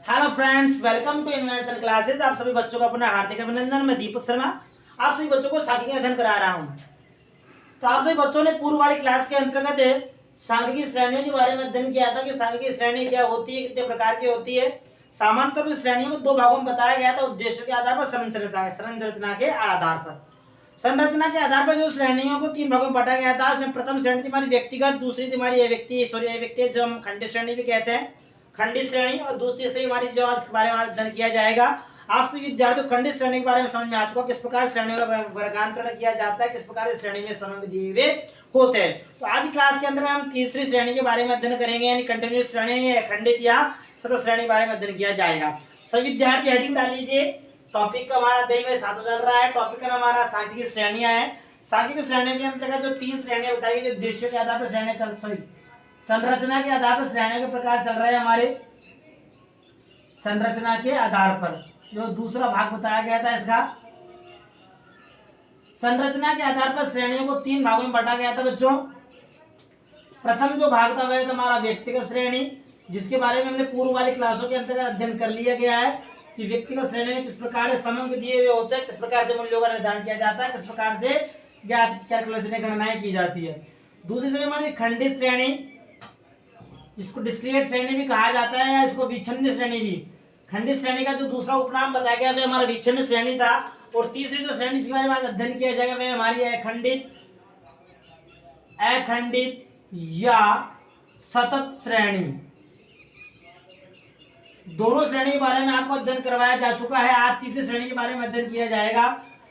Hello friends, welcome to international classes. आप सभी बच्चों का अपना हार्दिक अभिनंदन। मैं दीपक शर्मा आप सभी बच्चों को सांख्यिकी अध्ययन करा रहा हूं। तो आप सभी बच्चों ने पूर्व वाली क्लास के अंतर्गत सांख्यिकी श्रेणियों के बारे में अध्ययन किया था कि सांख्यिकी श्रेणी क्या होती है, कितने प्रकार की होती है। सामान्य तौर पर श्रेणियों को दो भागों में बताया गया था, उद्देश्यों के आधार पर, संरचना के आधार पर। संरचना के आधार पर जो श्रेणियों को तीन भागों में बांटा गया था, उसमें प्रथम श्रेणी तुम्हारी व्यक्तिगत, दूसरी तुम्हारी अव्यक्तीय जो हम खंडित श्रेणी भी कहते हैं, खंडित श्रेणी, और दूसरी श्रेणी हमारी जो आज के बारे में अध्ययन किया जाएगा। आप सभी विद्यार्थियों खंडित श्रेणी के बारे में समझ में आ चुका, किस प्रकार श्रेणियों का वर्गांतरण किया जाता है, किस प्रकार से श्रेणी में समूह दिए हुए होते हैं। तो आज क्लास के अंदर हम तीसरी श्रेणी के बारे में अध्ययन करेंगे, यानी कंटिन्यूअस श्रेणी या खंडित या सतत श्रेणी के बारे में अध्ययन किया जाएगा। सभी विद्यार्थी हेडिंग डाल लीजिए। टॉपिक का हमारा अध्याय में 7 चल रहा है। टॉपिक का हमारा सांख्यिकी श्रेणियां है। सांख्यिकी श्रेणियों के अंतर्गत जो तीन श्रेणियां बताई गई, जो दृश्यों के आधार पर श्रेणियां संरचना के आधार पर श्रेणियों के प्रकार चल रहे हैं हमारे। संरचना के आधार पर जो दूसरा भाग बताया गया था इसका, संरचना के आधार पर श्रेणियों को तीन भागों में बांटा गया था बच्चों। प्रथम जो भाग था वह हमारा व्यक्तिगत श्रेणी, जिसके बारे में हमने पूर्व वाली क्लासों के अंतर्गत अध्ययन कर लिया गया है कि व्यक्तिगत श्रेणी में किस प्रकार से समूह दिए हुए होते हैं, किस प्रकार से मूल्यों का निर्धारण किया जाता है, किस प्रकार से कैलकुलेशन गणनाएं की जाती है। दूसरी श्रेणी हमारी खंडित श्रेणी, जिसको डिस्क्रीट श्रेणी भी कहा जाता है या इसको विच्छिन्न श्रेणी भी। खंडित श्रेणी का जो दूसरा उपनाम बताया गया वह हमारा विच्छिन्न श्रेणी था। और तीसरी जो श्रेणी इसके बारे में अध्ययन किया जाएगा वह हमारी अखंडित या सतत श्रेणी। दोनों श्रेणी के बारे में आपको अध्ययन करवाया जा चुका है। आज तीसरी श्रेणी के बारे में अध्ययन किया जाएगा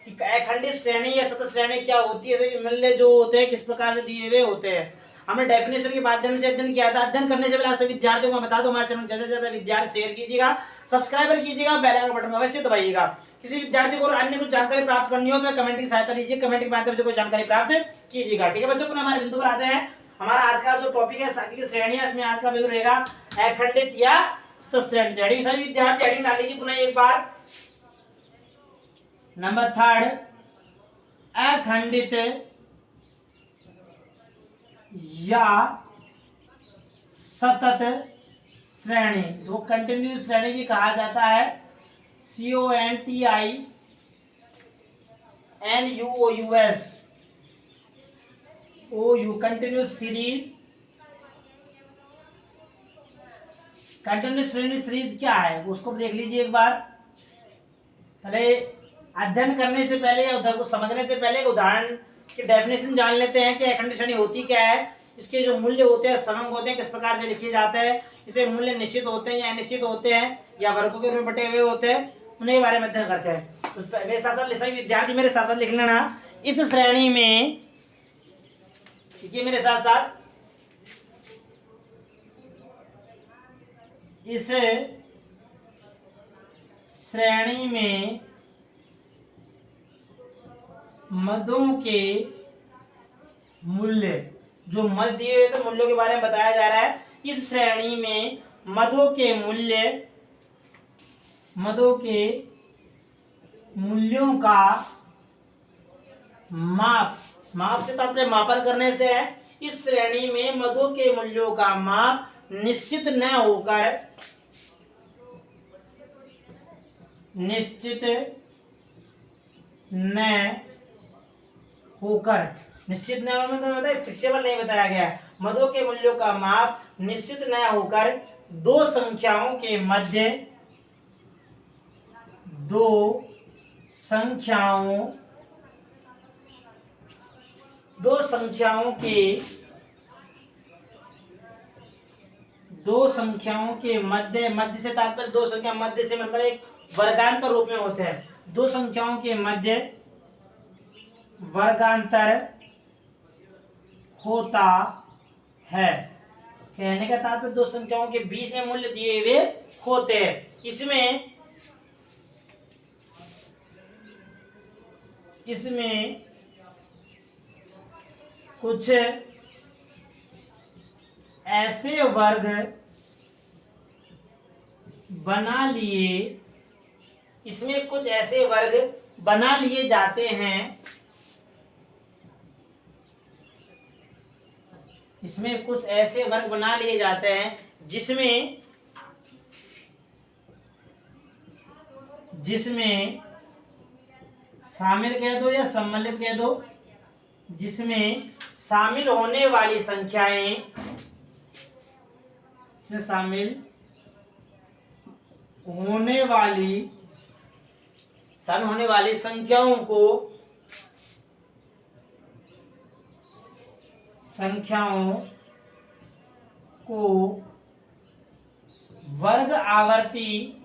कि अखंडित श्रेणी या सतत श्रेणी क्या होती है, मूल्य जो होते हैं किस प्रकार से दिए हुए होते हैं। हमने डेफिनेशन के माध्यम से अध्ययन किया था। अध्ययन करने से पहले आप सभी विद्यार्थियों को बता दो, हमारे चैनल ज्यादा से ज्यादा विद्यार्थी शेयर कीजिएगा, सब्सक्राइबर कीजिएगा, बेल आइकन बटन अवश्य दबाइएगा। किसी विद्यार्थी को अन्य कुछ जानकारी प्राप्त करनी हो तो कमेंट की सहायता लीजिए, कमेंट के माध्यम से कोई जानकारी प्राप्त कीजिएगा। ठीक है बच्चों, पुनः हमारे बिंदु पर आते हैं। हमारा आज का जो टॉपिक है सांख्यिकी श्रेणियां, इसमें आज का बिंदु रहेगा अखंडित या सतत श्रेणी। सभी विद्यार्थी हेडिंग डाल लीजिए पुनः एक बार। नंबर 3, अखंडित या सतत श्रेणी, इसको कंटिन्यूअस श्रेणी भी कहा जाता है। CONTINUOUS continuous series. कंटिन्यूअस श्रेणी सीरीज क्या है उसको देख लीजिए एक बार। पहले अध्ययन करने से पहले या उधर को समझने से पहले उदाहरण की डेफिनेशन जान लेते हैं कि अखंडित श्रेणी होती क्या है, इसके जो मूल्य होते हैं, समंग होते हैं, किस प्रकार से लिखे जाते हैं, इसमें मूल्य निश्चित होते हैं या अनिश्चित होते हैं या वर्गों के रूप में बटे हुए होते हैं, उन्हें बारे में अध्ययन करते हैं। तो मेरे साथ साथ सभी विद्यार्थी मेरे साथ साथ लिख लेना, इस श्रेणी में, ठीक है मेरे साथ साथ, इस श्रेणी में मदों के मूल्य, जो मद दिए हुए तो मूल्यों के बारे में बताया जा रहा है। इस श्रेणी में मदों के मूल्यों का माप से तात्पर्य मापन करने से है। इस श्रेणी में मदों के मूल्यों का माप निश्चित न होकर फिक्सेबल नहीं बताया गया। मदों के मूल्यों का माप निश्चित न होकर दो संख्याओं के मध्य दो संख्याओं के मध्य से तात्पर्य दो संख्या, मध्य से मतलब एक वर्गांतर रूप में होते हैं। दो संख्याओं के मध्य वर्गांतर होता है, कहने का तात्पर्य दो संख्याओं के बीच में मूल्य दिए हुए होते हैं। इसमें कुछ ऐसे वर्ग बना लिए जाते हैं, इसमें कुछ ऐसे वर्ग बना लिए जाते हैं जिसमें जिसमें शामिल कह दो या सम्मिलित कह दो, जिसमें शामिल होने वाली संख्याएं, इसमें शामिल होने वाली संख्याओं को वर्ग आवर्ती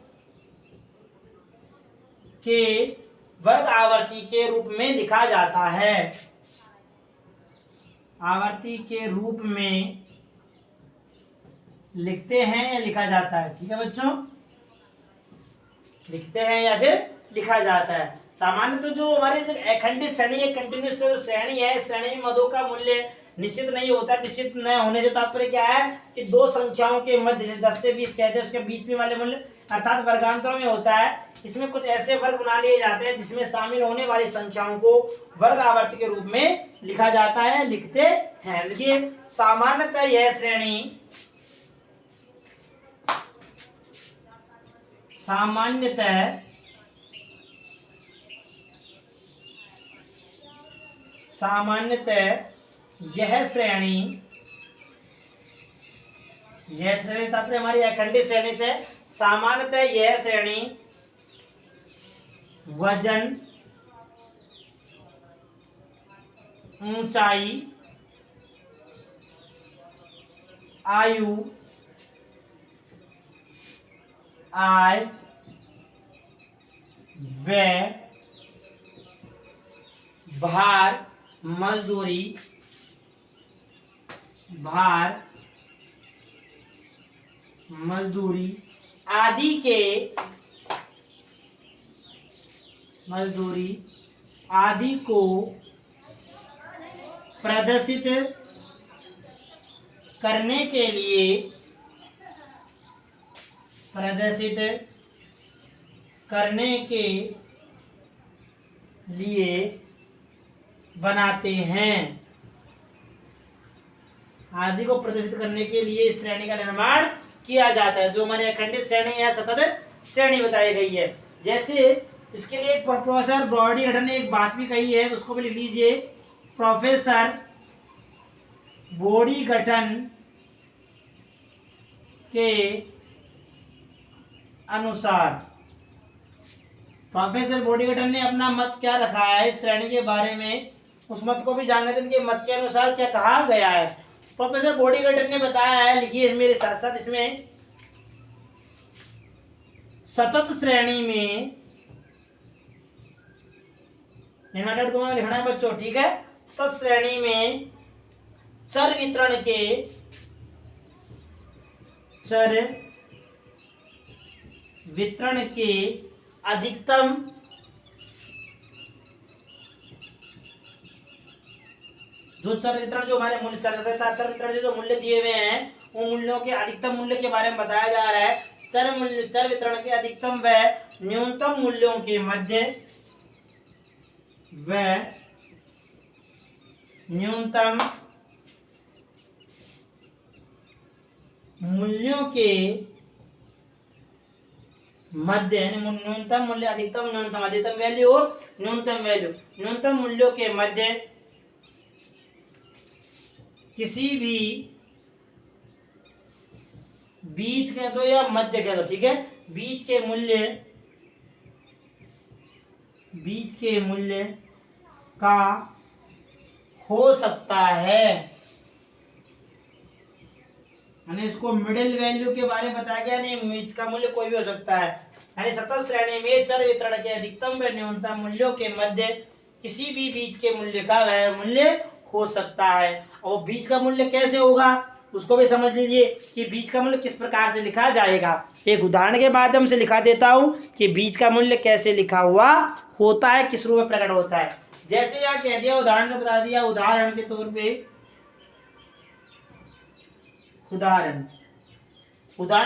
के रूप में लिखा जाता है। आवर्ती के रूप में लिखते हैं या लिखा जाता है। ठीक है बच्चों, लिखते हैं या फिर लिखा जाता है। सामान्य तो जो हमारी अखंडित श्रेणी है, कंटिन्यूअस श्रेणी है, श्रेणी में मदों का मूल्य निश्चित नहीं होता। निश्चित न होने से तात्पर्य क्या है कि दो संख्याओं के मध्य, जैसे 10 से 20 कहते हैं, उसके बीच में वाले मूल्य अर्थात वर्गांतरों में होता है। इसमें कुछ ऐसे वर्ग बना लिए जाते हैं जिसमें शामिल होने वाली संख्याओं को वर्ग आवर्त के रूप में लिखा जाता है, लिखते हैं। देखिए सामान्यतः यह श्रेणी यह श्रेणी तात्पर्य हमारी अखंडित श्रेणी से, सामान्यतः यह श्रेणी वजन, ऊंचाई, आयु, आय, व्यय, भार, मजदूरी आदि को प्रदर्शित करने के लिए बनाते हैं। आदि को प्रदर्शित करने के लिए इस श्रेणी का निर्माण किया जाता है। जो हमारी अखंडित श्रेणी है, सतत श्रेणी बताई गई है। जैसे इसके लिए प्रोफेसर बॉडीगटन ने एक बात भी कही है, उसको भी लिख लीजिए। प्रोफेसर बॉडीगटन के अनुसार, प्रोफेसर बॉडीगटन ने अपना मत क्या रखा है इस श्रेणी के बारे में, उस मत को भी जान लेते हैं। इनके मत के अनुसार क्या कहा गया है। प्रोफेसर बॉडीगटन ने बताया है, लिखिए मेरे साथ साथ, इसमें सतत श्रेणी में लिखना है बच्चों, ठीक है। सतत श्रेणी में चर वितरण के अधिकतम जो हमारे मूल्य चर वितरण जो मूल्य दिए हुए हैं, उन मूल्यों के अधिकतम मूल्य के बारे में बताया जा रहा है। चर वितरण के अधिकतम व न्यूनतम मूल्यों के मध्य न्यूनतम मूल्य अधिकतम वैल्यू और न्यूनतम मूल्यों के मध्य किसी भी बीच कह दो या मध्य कह दो, ठीक है, बीच के मूल्य का हो सकता है। यानी इसको मिडिल वैल्यू के बारे में बताया गया, नहीं बीच का मूल्य कोई भी हो सकता है। यानी सतत श्रेणी में चर वितरण के अधिकतम व न्यूनतम मूल्यों के मध्य किसी भी बीच के मूल्य का वह मूल्य हो सकता है। और बीच का मूल्य कैसे होगा उसको भी समझ लीजिए कि बीच का मूल्य किस प्रकार से लिखा जाएगा। एक उदाहरण के माध्यम से लिखा देता हूं कि बीच का मूल्य कैसे लिखा हुआ होता है, किस रूप में प्रकट होता है। जैसे यहाँ कह दिया, उदाहरण में बता दिया, उदाहरण के तौर पे उदाहरण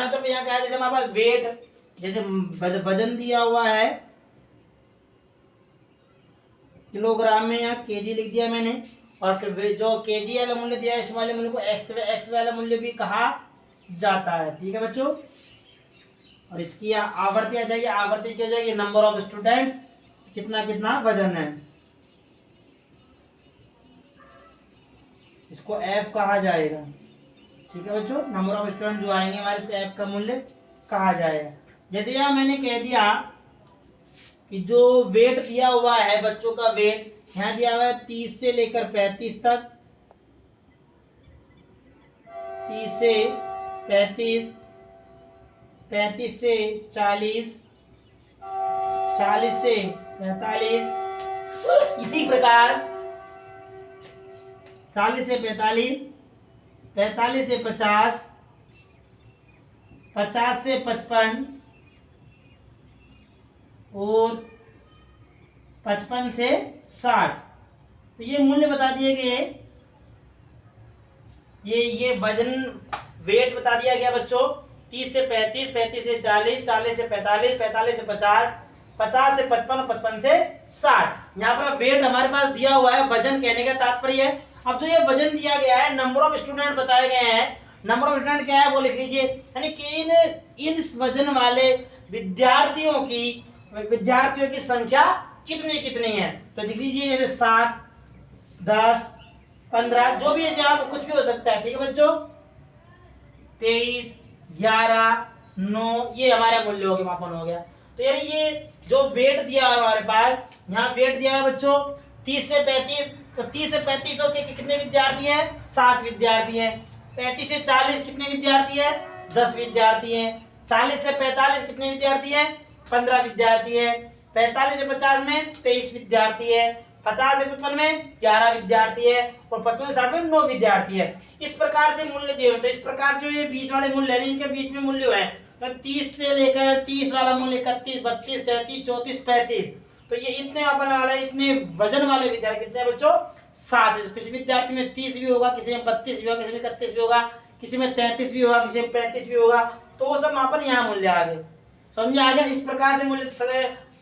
तो यहाँ क्या है, जैसे हमारे पास वेट, जैसे वजन दिया हुआ है किलोग्राम में, यहाँ केजी लिख दिया मैंने, और जो केजी वाला मूल्य दिया है इस वाले मूल्य को एक्स वाला मूल्य भी कहा जाता है। ठीक है बच्चों, और इसकी आवर्ती आ जाएगी, आवर्ती क्या हो जाएगी, नंबर ऑफ स्टूडेंट्स, कितना कितना वजन है, इसको एफ कहा जाएगा। ठीक है बच्चों, नंबर ऑफ स्टूडेंट जो आएंगे हमारे, इसको एफ का मूल्य कहा जाएगा। जैसे यहाँ मैंने कह दिया कि जो वेट दिया हुआ है बच्चों का वेट, यहाँ दिया हुआ है 30 से लेकर 35 तक, 30 से 35, 35 से 40, 40 से 45, इसी प्रकार 40 से 45, 45 से 50, 50 से 55 और 55 से 60। तो ये मूल्य बता दिए गए, ये वजन वेट बता दिया गया बच्चों। 30 से 35, 35 से 40, 40 से 45, 45 से 50, 50 से 55 और 55 से 60। यहाँ पर वेट हमारे पास दिया हुआ है, वजन कहने का तात्पर्य है। अब जो ये वजन दिया गया है, नंबर ऑफ स्टूडेंट बताए गए हैं, नंबर ऑफ स्टूडेंट क्या है वो लिख लीजिए, यानी कि इन वजन वाले विद्यार्थियों की संख्या कितनी कितनी है। तो लिख लीजिए जैसे 7, 10, 15, जो भी है, जहाँ कुछ भी हो सकता है। ठीक है बच्चों, 23, 11, 9, ये हमारा मूल्य हो गया, मापन हो गया। तो यार ये जो वेट दिया है हमारे पास, यहाँ वेट दिया है बच्चों 30 से 35, तो 30 से 35 के कितने विद्यार्थी हैं, 7 विद्यार्थी हैं। 35 से 40 कितने विद्यार्थी हैं, 10 विद्यार्थी हैं। 40 से 45 कितने विद्यार्थी हैं, 15 विद्यार्थी हैं। 45 से 50 में 23 विद्यार्थी है। 50 से 55 में 11 विद्यार्थी है और 55 से 60 में 9 विद्यार्थी है। इस प्रकार से मूल्य दिए होते हैं। इस प्रकार जो ये बीच वाले मूल्य है, इनके बीच में मूल्य है, तो 30 से लेकर 30 वाला मूल्य 31, 32, 33, 34, 35। तो ये इतने अपन वाले, इतने वजन वाले विद्यार्थी कितने बच्चों, 7। किसी विद्यार्थी में 30 भी होगा, किसी में 32 भी होगा, किसी में 31 भी होगा, किसी में 33 भी होगा, किसी में 35 भी होगा। तो वो सब मापन यहाँ मूल्य आ गए, समझ आ गया। इस प्रकार से मूल्य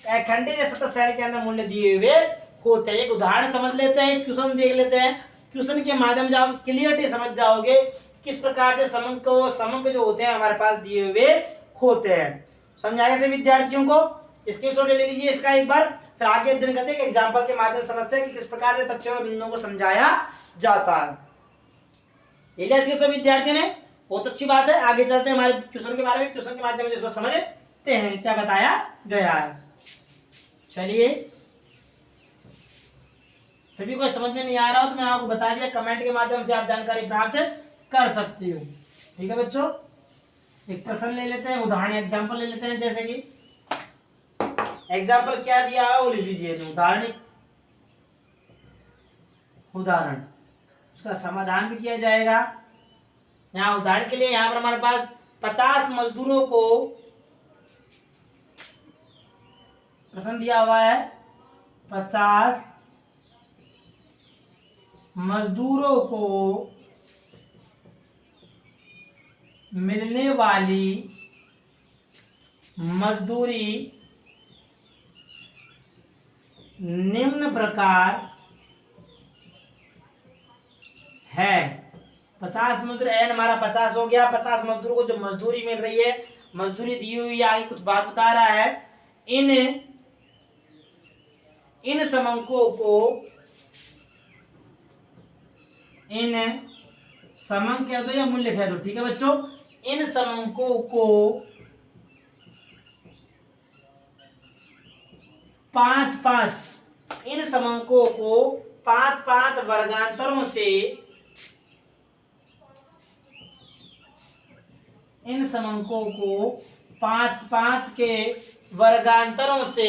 खंडित या सतत श्रेणी के अंदर मूल्य दिए हुए होते हैं। एक उदाहरण समझ लेते हैं, क्वेश्चन देख लेते हैं। क्वेश्चन के माध्यम से आप क्लियरली समझ जाओगे किस प्रकार से समंक जो होते हैं हमारे पास दिए हुए होते हैं। समझाए से विद्यार्थियों को स्क्रीनशॉट ले लीजिए इसका एक बार, फिर आगे अध्ययन करते हैं कि एग्जाम्पल के माध्यम से समझते हैं कि किस प्रकार से तथ्यों और बिंदुओं को समझाया जाता है। ले लिया स्क्रीनशॉट विद्यार्थियों ने, बहुत अच्छी बात है। आगे चलते हैं हमारे क्वेश्चन के बारे में, क्वेश्चन के माध्यम से इसको समझते हैं क्या बताया गया है। चलिए, सभी को समझ में नहीं आ रहा हो तो मैं आपको बता दिया, कमेंट के माध्यम से आप जानकारी प्राप्त कर सकते हो। ठीक है बच्चों, एक प्रश्न ले लेते हैं, उदाहरण एग्जाम्पल ले लेते हैं। जैसे कि एग्जाम्पल क्या दिया है वो ले लीजिए, उदाहरण उसका समाधान भी किया जाएगा। यहाँ उदाहरण के लिए यहाँ पर हमारे पास 50 मजदूरों को प्रश्न दिया हुआ है। 50 मजदूरों को मिलने वाली मजदूरी निम्न प्रकार है। 50 मजदूर, एन हमारा 50 हो गया। 50 मजदूरों को जो मजदूरी मिल रही है, मजदूरी दी हुई आगे कुछ बात बता रहा है। इन समंकों को, इन समंक कह दो या मूल्य कह दो, ठीक है बच्चों। इन समंकों को 5-5, इन समंकों को 5-5 वर्गांतरों से, इन समंकों को 5-5 के वर्गांतरों से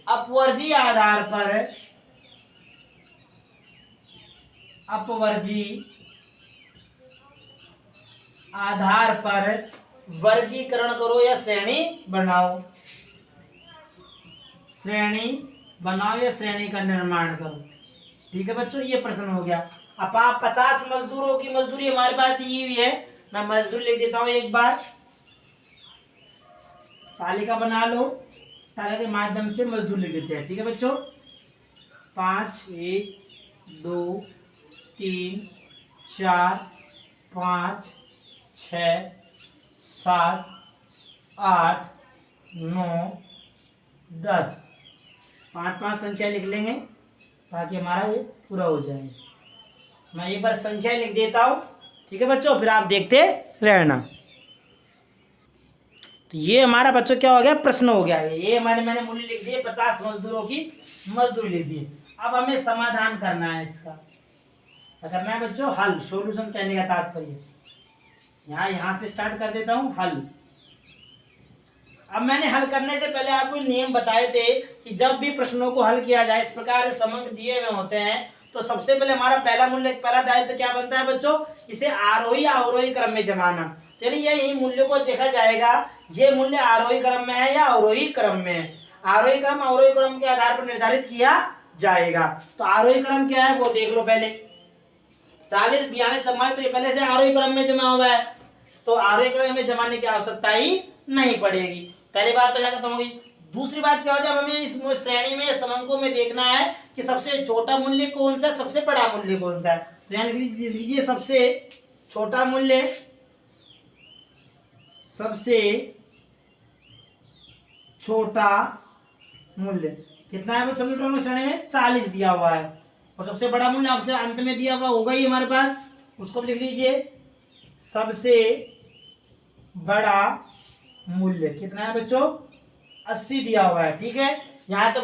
अपवर्जी आधार पर, अपवर्जी आधार पर वर्गीकरण करो या श्रेणी बनाओ। श्रेणी बनाओ या श्रेणी का निर्माण करो। ठीक है बच्चों, ये प्रश्न हो गया। अब आप 50 मजदूरों की मजदूरी हमारे पास दी हुई है, मैं मजदूर लिख देता हूं एक बार, तालिका बना लो, तालिका के माध्यम से मजदूर लिख देते हैं। ठीक है बच्चों, 5, 1, 2, 3, 4, 5, 6, 7, 8, 9, 10, 5 संख्या लिख लेंगे ताकि हमारा ये पूरा हो जाए। मैं एक बार संख्या लिख देता हूँ, ठीक है बच्चों, फिर आप देखते रहना। तो ये हमारा बच्चों क्या हो गया, प्रश्न हो गया। ये मैंने मूल्य लिख दिए, 50 मजदूरों की मजदूरी लिख दी। अब हमें समाधान करना है इसका। क्या करना है बच्चों, हल, सॉल्यूशन कहने का तात्पर्य। यहाँ से स्टार्ट कर देता हूँ हल। अब मैंने हल करने से पहले आपको नियम बताए थे कि जब भी प्रश्नों को हल किया जाए, इस प्रकार से समंक दिए हुए होते हैं, तो सबसे पहले हमारा पहला दायित्व क्या बनता है बच्चों, इसे आरोही या अवरोही क्रम में जमाना। चलिए यही मूल्य को देखा जाएगा, ये मूल्य आरोही क्रम में है या अवरोही क्रम में है। आरोही क्रम अवरोही क्रम के आधार पर निर्धारित किया जाएगा। तो आरोही क्रम क्या है वो देख लो पहले। 40, 42 सम्मानित, तो ये पहले से आरोही क्रम में जमा हुआ है, तो आरोही क्रम में जमाने की आवश्यकता ही नहीं पड़ेगी। पहली बात तो क्या खत्म होगी। दूसरी बात क्या होती है, हमें इस श्रेणी में समंकों में देखना है कि सबसे छोटा मूल्य कौन सा है, सबसे बड़ा मूल्य कौन सा है। तो यहाँ लीजिए सबसे छोटा मूल्य, सबसे छोटा मूल्य कितना है बच्चों, श्रेणी में 40 दिया हुआ है, और सबसे बड़ा मूल्य आपसे अंत में दिया हुआ होगा ही हमारे पास, उसको लिख लीजिए। सबसे बड़ा मूल्य कितना है बच्चों, 80 दिया हुआ है, ठीक है। यहाँ तक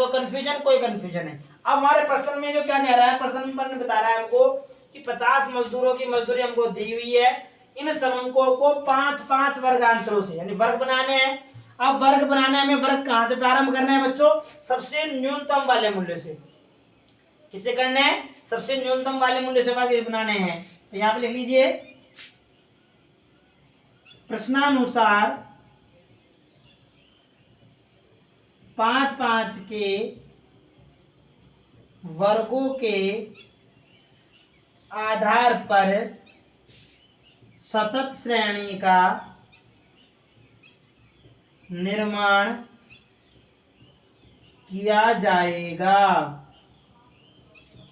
कोई कंफ्यूजन है। अब हमारे प्रश्न में जो क्या कह रहा है, प्रश्न में बता रहा है हमको कि 50 मजदूरों की मजदूरी हमको दी हुई है। इन समंकों को 5-5 वर्गांतरों से यानी वर्ग बनाने हैं। अब वर्ग बनाने में वर्ग कहां से प्रारंभ करना है बच्चों, सबसे न्यूनतम वाले मूल्य से। किससे करने हैं, सबसे न्यूनतम वाले मूल्य से वर्ग बनाने हैं। तो यहाँ पे लिख लीजिए, प्रश्नानुसार 5-5 के वर्गों के आधार पर सतत श्रेणी का निर्माण किया जाएगा।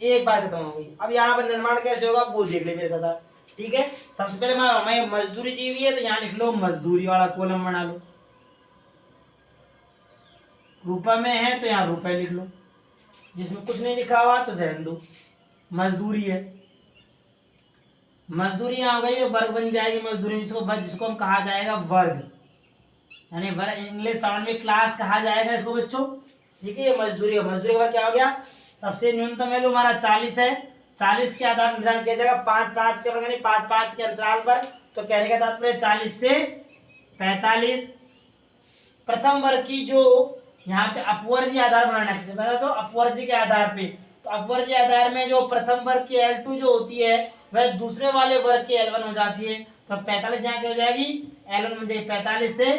एक बात खत्म हो गई। अब यहाँ पर निर्माण कैसे होगा वो देख ले मेरे साथ, ठीक है। सबसे पहले हमें मजदूरी दी हुई है, तो यहाँ लिख लो मजदूरी वाला कॉलम बना लो। रुपए में है तो यहाँ रुपए लिख लो, जिसमें कुछ नहीं लिखा हुआ तो रहने दो, मजदूरी है। मजदूरी यहाँ हो गई, वर्ग बन जाएगी मजदूरी, जिसको हम कहा जाएगा वर्ग, यानी वर्ग इंग्लिश साउंड में क्लास कहा जाएगा इसको बच्चों, ठीक है। ये मजदूरी है। मजदूरी का क्या हो गया, सबसे न्यूनतम वैल्यू हमारा 40 है, 40 के आधार निर्धारण किया जाएगा 5-5 के वर्ग यानी 5-5 के अंतराल पर। तो कहने का तात्पर्य 40 से 45। प्रथम वर्ग की जो यहाँ पे अपवर्गीय आधार बनाना है, किसे बता तो अपवर्गीय के आधार पे। तो अपवर्गीय आधार में जो प्रथम वर्ग की L2 जो होती है वह दूसरे वाले वर्ग की L1 हो जाती है। तो 45 यहाँ की हो जाएगी, L1 बन जाएगी 45 से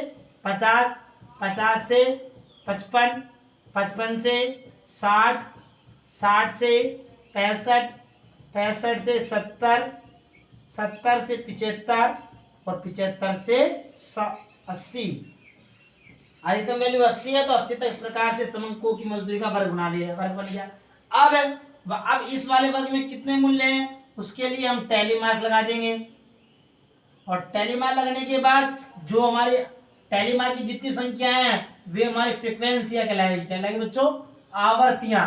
50, 50 से 55, 55 से 60, 60 से 65, 65 से 70, 70 से 75 और 75 से 80। अधिकतम वैल्यू 80 है, तो 80 तक इस प्रकार से समंकों की मजदूरी का वर्ग बना लिया, वर्ग बन गया। अब इस वाले वर्ग में कितने मूल्य हैं उसके लिए हम टैली मार्क लगा देंगे, और टैली मार्क लगने के बाद जो हमारे टैली मार्क की जितनी संख्या है वे हमारी फ्रीक्वेंसियां कहलाएगी बच्चों, आवर्तियां,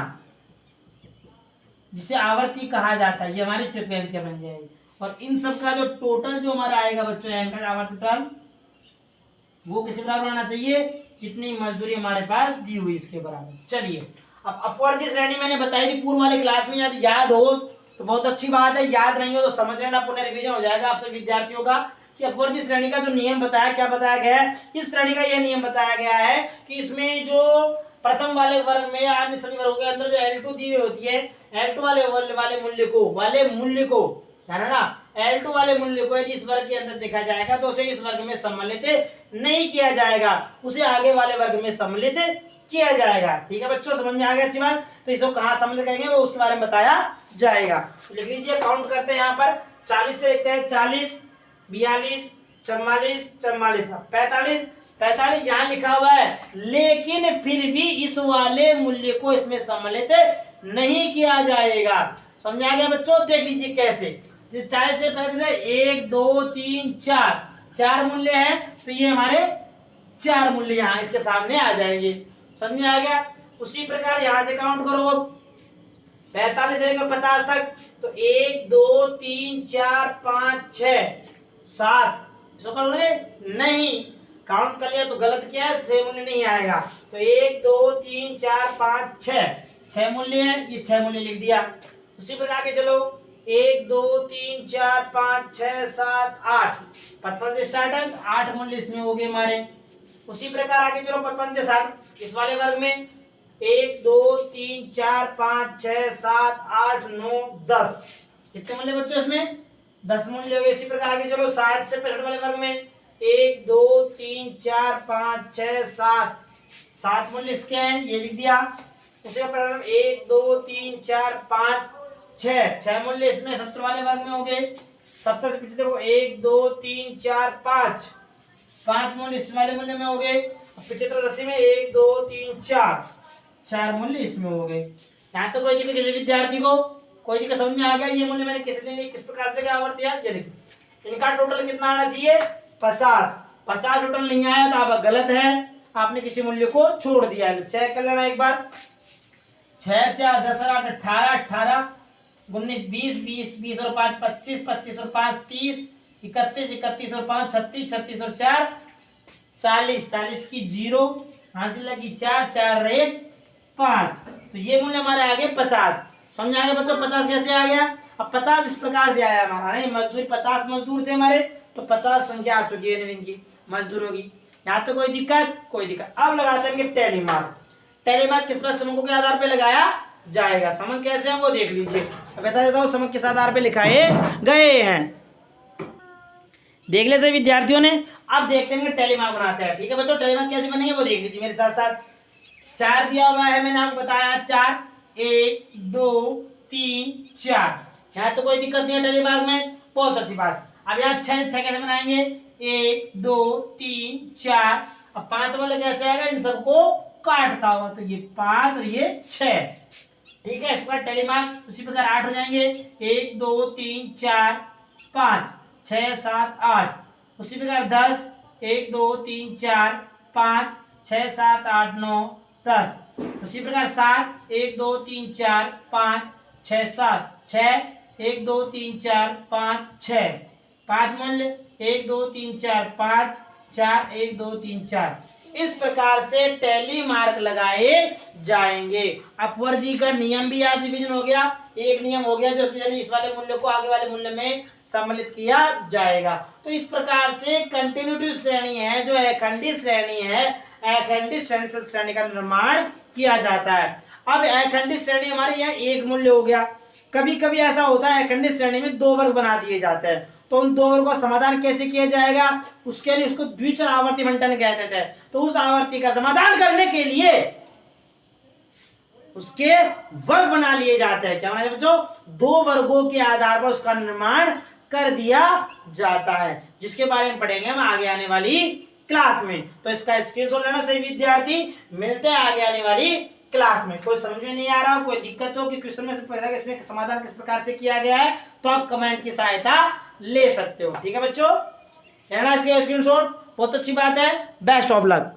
जिसे आवर्ती कहा जाता है, ये हमारी फ्रीक्वेंसियां बन जाएगी। और इन सब का जो टोटल जो हमारा आएगा बच्चों, एंकर आवर टोटल, वो किसी बराबर आना चाहिए, जितनी मजदूरी हमारे पास दी हुई इसके बराबर। चलिए, अब अपवर्गीय श्रेणी मैंने बताई थी पूर्व वाले क्लास में, यदि याद हो तो बहुत अच्छी बात है, याद नहीं हो तो समझ लेना, पुनः रिवीजन हो जाएगा आप सभी विद्यार्थियों का कि अपवर्गीय श्रेणी का जो नियम बताया, क्या बताया गया है, इस श्रेणी का यह नियम बताया गया है कि इसमें जो प्रथम वाले वर्ग में या अन्य सभी वर्गों के अंदर जो L2 दी हुई होती है, L2 वाले मूल्य को है ना, L2 वाले मूल्य को यदि इस वर्ग के अंदर देखा जाएगा तो उसे इस वर्ग में सम्मिलित नहीं किया जाएगा, उसे आगे वाले वर्ग में सम्मिलित किया जाएगा। ठीक है बच्चों, समझ में आ गया अच्छी बात। तो इसको कहाँ सम्मिलित करेंगे वो उसके बारे में बताया जाएगा। तो लिख लीजिए, काउंट करते हैं यहाँ पर 40 से देखते हैं, 40, 42, 44, 44, 45, 45 यहाँ लिखा हुआ है, लेकिन फिर भी इस वाले मूल्य को इसमें सम्मिलित नहीं किया जाएगा। समझा गया बच्चों? देख लीजिए कैसे, 40 से पहले 1 2 3 4 मूल्य है, तो ये हमारे 4 मूल्य यहाँ इसके सामने आ जाएंगे। समझ में आ गया। उसी प्रकार यहाँ से काउंट करो 45 से लेकर 50 तक, तो 1 2 3 4 5 6 7, इसको कर लोगे नहीं, काउंट कर लिया तो गलत किया, 6 मूल्य नहीं आएगा। तो 1 2 3 4 5 6 मूल्य है, ये 6 मूल्य लिख दिया। उसी प्रकार के चलो 1 2 3 4 5 6 7 8, 55 से स्टार्ट है, 8 मूल्य इसमें हो गए हमारे। उसी प्रकार आगे चलो 55 से 60 इस वाले वर्ग में 1 2 3 4 5 6 7 8 9 10, कितने मूल्य बच्चों इसमें 10 मूल्य हो गए। इसी प्रकार आगे चलो 60 से 65 वाले वर्ग में 1 2 3 4 5 6 7 मूल्य इसके हैं, ये लिख दिया। उसी प्रकार 1 2 3 4 5 6 मूल्य इसमें 70 वाले वर्ग में हो गए। 70 से पीछे देखो 1 2 3 4 5 मूल्य इस वाले मूल्य में हो गए। 75 80 में 1 2 3 4 मूल्य इसमें हो गए। यहाँ तो कोई दिक्कत किसी विद्यार्थी को कोई दिक्कत समझ में आ गया। ये मूल्य मैंने किस प्रकार से आवर्त किया, ये देखिए इनका टोटल कितना आना चाहिए 50 टोटल नहीं आया तो आप गलत है, आपने किसी मूल्य को छोड़ दिया है। चेक कर लेना एक बार। 6 4 10 8 18 19 20 और 5 25 और 5 30 31 और 5 36 और 4 40 की 0 हासिल लगी 4 रहे 5, तो ये मूल्य हमारे आ गए 50। समझ आ गया बच्चों 50 कैसे आ गया। अब 50 इस प्रकार से आया हमारा, नहीं मजदूर 50 मजदूर थे हमारे, तो 50 संख्या आ चुकी है इनकी मजदूरों की। यहाँ तो कोई दिक्कत। अब लगाते हैं टैली मार्क किस पर समूहों के आधार पे लगाया जाएगा। समझ कैसे है वो देख लीजिए। अब बता देता हूँ समूह किस आधार पे लिखाए गए हैं, देख ले सभी विद्यार्थियों ने। अब देखते हैं टैली मार्क बनाते हैं। ठीक है बच्चों, टैली मार्क कैसे बनेंगे वो देख लीजिए मेरे साथ साथ। 4 दिया हुआ है, मैंने आपको बताया 4 1 2 3 4, यहाँ तो कोई दिक्कत नहीं है टैली मार्क में, बहुत अच्छी बात। अब यहाँ 6 कैसे बनाएंगे 1 2 3 4, अब 5 वाला कैसे आएगा इन सबको काटता हुआ, तो ये 5 और ये 6। ठीक है, इस पर टैली मार्क उसी प्रकार 8 हो जाएंगे 1 2 3 4 5 6 7 8। उसी प्रकार 10 1 2 3 4 5 6 7 8 9 10। उसी प्रकार 7 1 2 3 4 5 6 7 6 1 2 3 4 5 6, 5 मूल्य 1 2 3 4 5 4 1 2 3 4। इस प्रकार से टैली मार्क लगाए जाएंगे। अपवर्जी का नियम भी याद रिवीजन हो गया। एक नियम हो गया जो इस वाले मूल्य को आगे वाले मूल्य में सम्मिलित किया जाएगा। तो इस प्रकार से कंटिन्यूटी श्रेणी है जो अखंडी श्रेणी है, अखंडी श्रेणी का निर्माण किया जाता है। अब अखंडी श्रेणी हमारे यहाँ एक मूल्य हो गया। कभी कभी ऐसा होता है अखंडी श्रेणी में 2 वर्ग बना दिए जाते हैं, तो उन 2 वर्गों का समाधान कैसे किया जाएगा, उसके लिए उसको द्विचर आवर्ती बंटन कहते थे। तो उस आवर्ती का समाधान करने के लिए उसके वर्ग बना लिए जाते हैं। क्या बना बच्चों, 2 वर्गों के आधार पर उसका निर्माण कर दिया जाता है, जिसके बारे में पढ़ेंगे हम आगे आने वाली क्लास में। तो इसका स्क्रीनशॉट लेना सही विद्यार्थी, मिलते हैं आगे आने वाली क्लास में। कोई समझ में नहीं आ रहा हो, कोई दिक्कत हो कि क्वेश्चन में से पहले इसमें समाधान किस प्रकार से किया गया है, तो आप कमेंट की सहायता ले सकते हो। ठीक है बच्चों, लेना इसके स्क्रीनशॉट, बहुत अच्छी बात है। Best of luck.